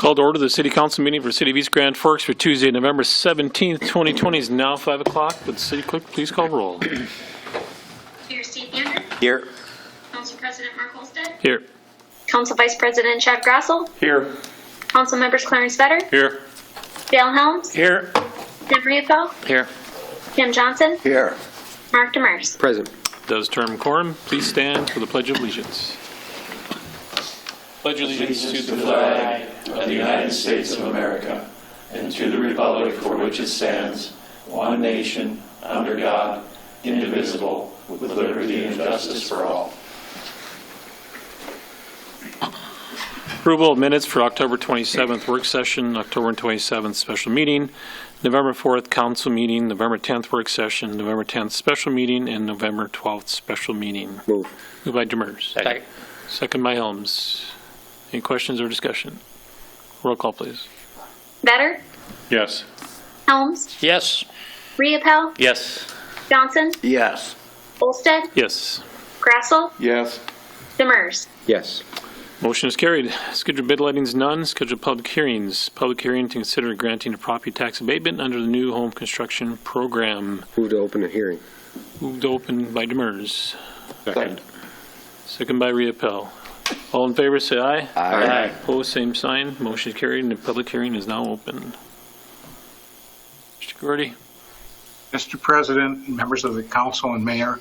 Call to order the City Council meeting for City of East Grand Forks for Tuesday, November 17th, 2020 is now 5 o'clock. Would the City Clerk please call roll? Here, Steve Gander. Here. Council President Mark Holstead. Here. Council Vice President Chad Grassel. Here. Council Members Clarence Vetter. Here. Dale Helms. Here. Tim Riefel. Here. Tim Johnson. Here. Mark Demers. Present. Does term quorum. Please stand for the Pledge of Allegiance. Pledge allegiance to the flag of the United States of America and to the republic for which it stands, one nation, under God, indivisible, with liberty and justice for all. Approval of minutes for October 27th work session, October 27th special meeting, November 4th council meeting, November 10th work session, November 10th special meeting, and November 12th special meeting. Move. Moved by Demers. Second. Second by Helms. Any questions or discussion? Roll call, please. Vetter. Yes. Helms. Yes. Riepel. Yes. Johnson. Yes. Holstead. Yes. Grassel. Yes. Demers. Yes. Motion is carried. Scheduled bid lettings, none. Scheduled public hearings. Public hearing to consider granting a property tax abatement under the new home construction program. Move to open a hearing. Moved open by Demers. Second. Second by Riepel. All in favor, say aye. Aye. Opposed, same sign. Motion is carried, and the public hearing is now open. Mr. Gordy. Mr. President, members of the council and mayor,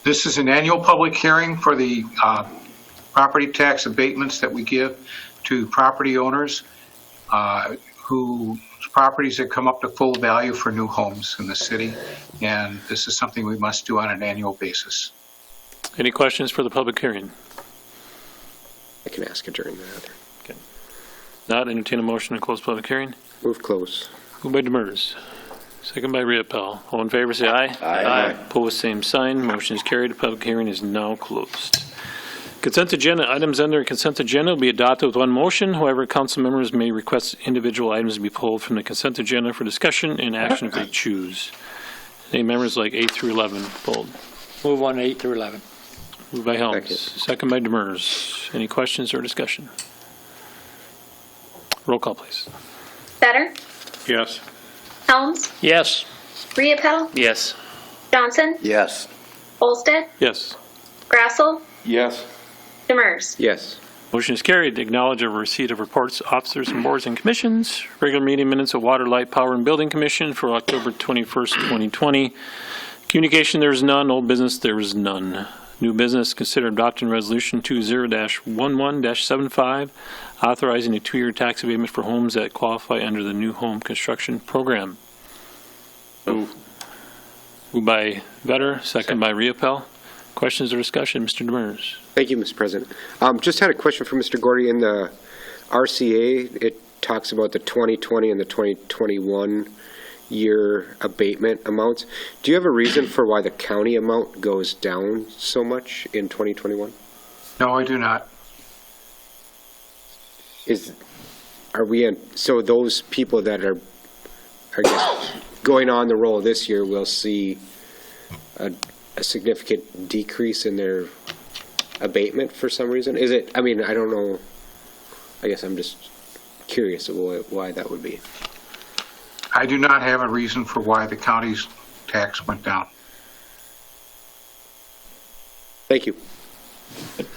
this is an annual public hearing for the property tax abatements that we give to property owners whose properties have come up to full value for new homes in the city, and this is something we must do on an annual basis. Any questions for the public hearing? I can ask it during that. Not entertain a motion to close public hearing. Move close. Moved by Demers. Second by Riepel. All in favor, say aye. Aye. Opposed, same sign. Motion is carried. The public hearing is now closed. Consent agenda. Items under consent agenda will be adopted with one motion. However, council members may request individual items to be pulled from the consent agenda for discussion and action if they choose. Any members like 8 through 11 pulled? Move on 8 through 11. Moved by Helms. Second. Second by Demers. Any questions or discussion? Roll call, please. Vetter. Yes. Helms. Yes. Riepel. Yes. Johnson. Yes. Holstead. Yes. Grassel. Yes. Demers. Yes. Motion is carried. To acknowledge a receipt of reports, officers, and boards and commissions. Regular meeting minutes of Water, Light, Power, and Building Commission for October 21st, 2020. Communication, there is none. Old business, there is none. New business, consider adopting Resolution 20-11-75, authorizing a 2-year tax abatement for homes that qualify under the new home construction program. Moved by Vetter, second by Riepel. Questions or discussion? Mr. Demers. Thank you, Mr. President. Just had a question for Mr. Gordy. In the RCA, it talks about the 2020 and the 2021 year abatement amounts. Do you have a reason for why the county amount goes down so much in 2021? No, I do not. So those people that are, I guess, going on the roll this year will see a significant decrease in their abatement for some reason? Is it, I mean, I don't know. I guess I'm just curious of why that would be. I do not have a reason for why the county's tax went down. Thank you.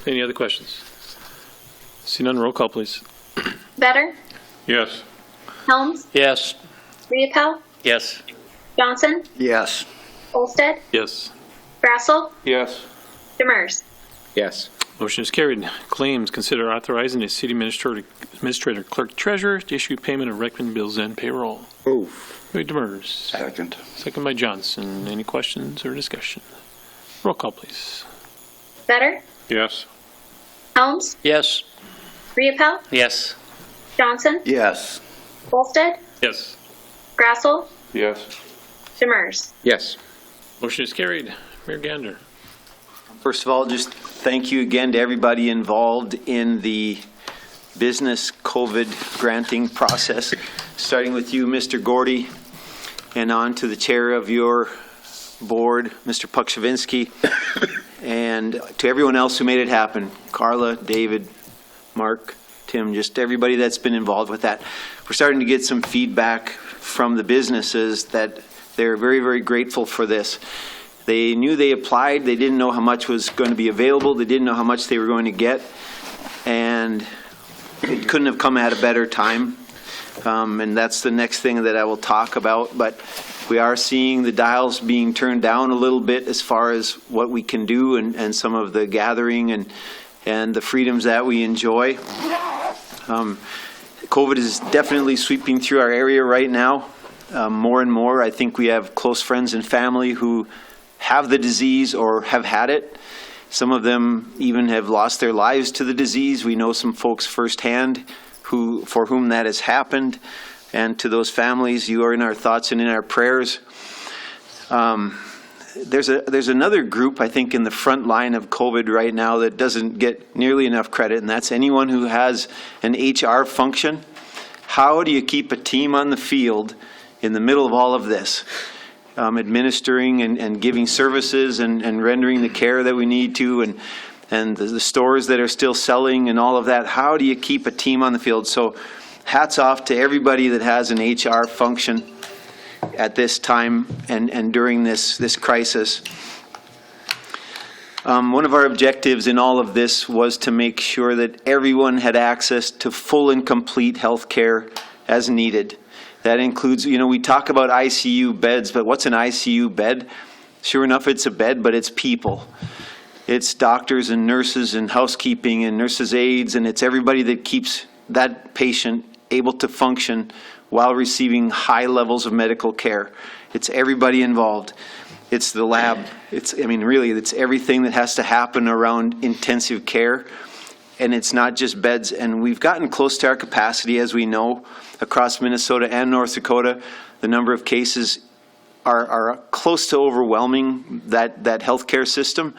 Any other questions? See none, roll call, please. Vetter. Yes. Helms. Yes. Riepel. Yes. Johnson. Yes. Holstead. Yes. Grassel. Yes. Demers. Demers. Yes. Motion is carried. Claims, consider authorizing the city administrator clerk treasurer to issue payment of recommended bills and payroll. Move. Moved by Demers. Second. Second by Johnson. Any questions or discussion? Roll call, please. Vetter. Yes. Helms. Yes. Riepel. Yes. Johnson. Yes. Holstead. Yes. Grassel. Yes. Yes. Demers. Motion is carried. Mayor Gander. First of all, just thank you again to everybody involved in the business COVID granting process, starting with you, Mr. Gordy, and on to the chair of your board, Mr. Pukshavinsky, and to everyone else who made it happen, Carla, David, Mark, Tim, just everybody that's been involved with that. We're starting to get some feedback from the businesses that they're very, very grateful for this. They knew they applied. They didn't know how much was going to be available. They didn't know how much they were going to get. And it couldn't have come at a better time. And that's the next thing that I will talk about. But we are seeing the dials being turned down a little bit as far as what we can do and some of the gathering and the freedoms that we enjoy. COVID is definitely sweeping through our area right now. More and more, I think we have close friends and family who have the disease or have had it. Some of them even have lost their lives to the disease. We know some folks firsthand for whom that has happened. And to those families, you are in our thoughts and in our prayers. There's another group, I think, in the front line of COVID right now that doesn't get nearly enough credit, and that's anyone who has an HR function. How do you keep a team on the field in the middle of all of this? Administering and giving services and rendering the care that we need to, and the stores that are still selling and all of that. How do you keep a team on the field? So hats off to everybody that has an HR function at this time and during this crisis. One of our objectives in all of this was to make sure that everyone had access to full and complete health care as needed. That includes, we talk about ICU beds, but what's an ICU bed? Sure enough, it's a bed, but it's people. It's doctors and nurses and housekeeping and nurses' aides, and it's everybody that keeps that patient able to function while receiving high levels of medical care. It's everybody involved. It's the lab. It's everything that has to happen around intensive care. And it's not just beds. And we've gotten close to our capacity, as we know, across Minnesota and North Dakota. The number of cases are close to overwhelming that healthcare system.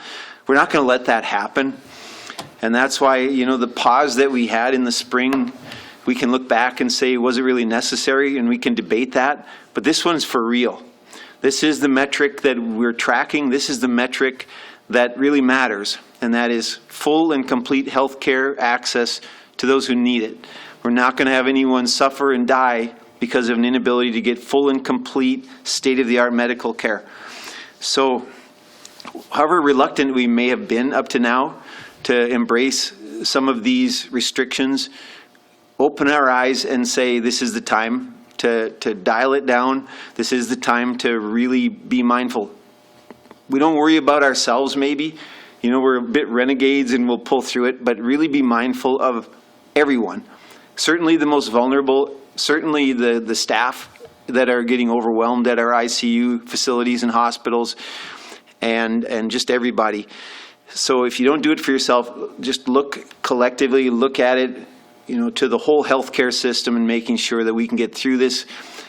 We're not going to let that happen. And that's why, the pause that we had in the spring, we can look back and say, was it really necessary? And we can debate that. But this one's for real. This is the metric that we're tracking. This is the metric that really matters. And that is full and complete health care access to those who need it. We're not going to have anyone suffer and die because of an inability to get full and complete state-of-the-art medical care. So, however reluctant we may have been up to now to embrace some of these restrictions, open our eyes and say this is the time to dial it down. This is the time to really be mindful. We don't worry about ourselves maybe. We're a bit renegades and we'll pull through it, but really be mindful of everyone. Certainly the most vulnerable, certainly the staff that are getting overwhelmed at our ICU facilities and hospitals, and just everybody. So if you don't do it for yourself, just look collectively, look at it, to the whole healthcare system and making sure that we can get through this.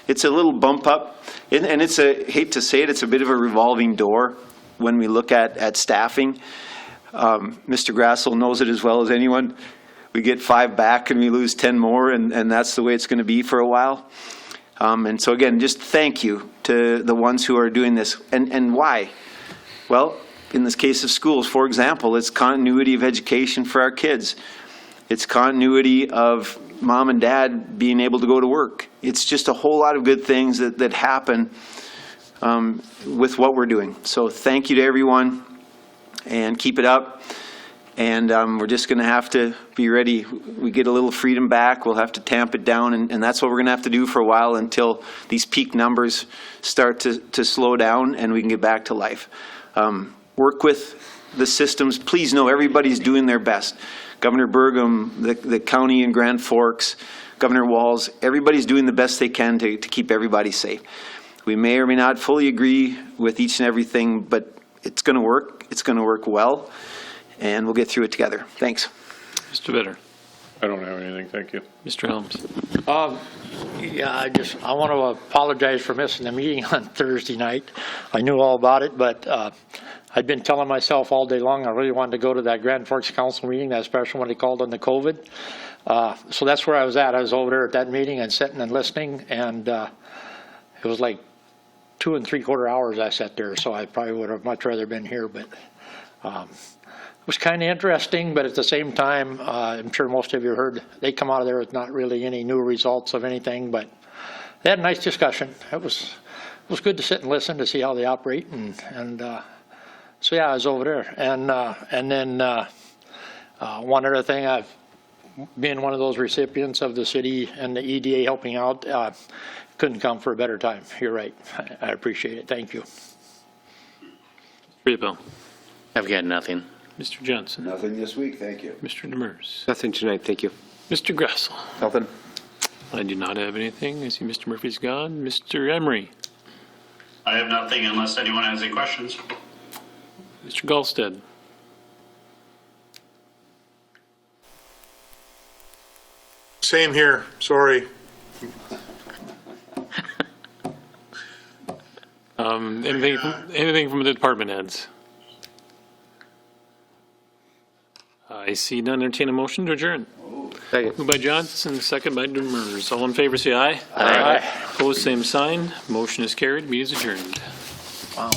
It's a little bump up, and it's hate to say it, it's a bit of a revolving door when we look at staffing. Mr. Grassel knows it as well as anyone. We get 5 back and we lose 10 more, and that's the way it's going to be for a while. And so again, just thank you to the ones who are doing this. And why? Well, in this case of schools, for example, it's continuity of education for our kids. It's continuity of mom and dad being able to go to work. It's just a whole lot of good things that happen with what we're doing. So thank you to everyone, and keep it up. And we're just going to have to be ready. We get a little freedom back. We'll have to tamp it down, and that's what we're going to have to do for a while until these peak numbers start to slow down and we can get back to life. Work with the systems. Please know everybody's doing their best. Governor Burgum, the county in Grand Forks, Governor Walz, everybody's doing the best they can to keep everybody safe. We may or may not fully agree with each and everything, but it's going to work. It's going to work well, and we'll get through it together. Thanks. Mr. Bitter. I don't have anything, thank you. Mr. Helms. I want to apologize for missing the meeting on Thursday night. I knew all about it, but I'd been telling myself all day long I really wanted to go to that Grand Forks Council meeting, that special one they called on the COVID. So that's where I was at. I was over there at that meeting and sitting and listening, and it was like 2 3/4 hours I sat there, so I probably would have much rather been here, but was kind of interesting, but at the same time, I'm sure most of you heard, they come out of there with not really any new results of anything, but they had a nice discussion. It was good to sit and listen to see how they operate, and so yeah, I was over there. And then one other thing, I've been one of those recipients of the city and the EDA helping out. Couldn't come for a better time. You're right. I appreciate it. Thank you. Riepel. I've got nothing. Mr. Johnson. Nothing this week, thank you. Mr. Demers. Nothing tonight, thank you. Mr. Gressel. Nothing. I do not have anything. I see Mr. Murphy's gone. Mr. Emery. I have nothing unless anyone has any questions. Mr. Gulstead. Same here, sorry. Anything from the department heads? I see none. Entertain a motion to adjourn. Second. Moved by Johnson, second by Demers. All in favor, say aye. Aye. Opposed, same sign. Motion is carried. Meeting is adjourned. Wow,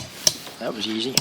that was easy.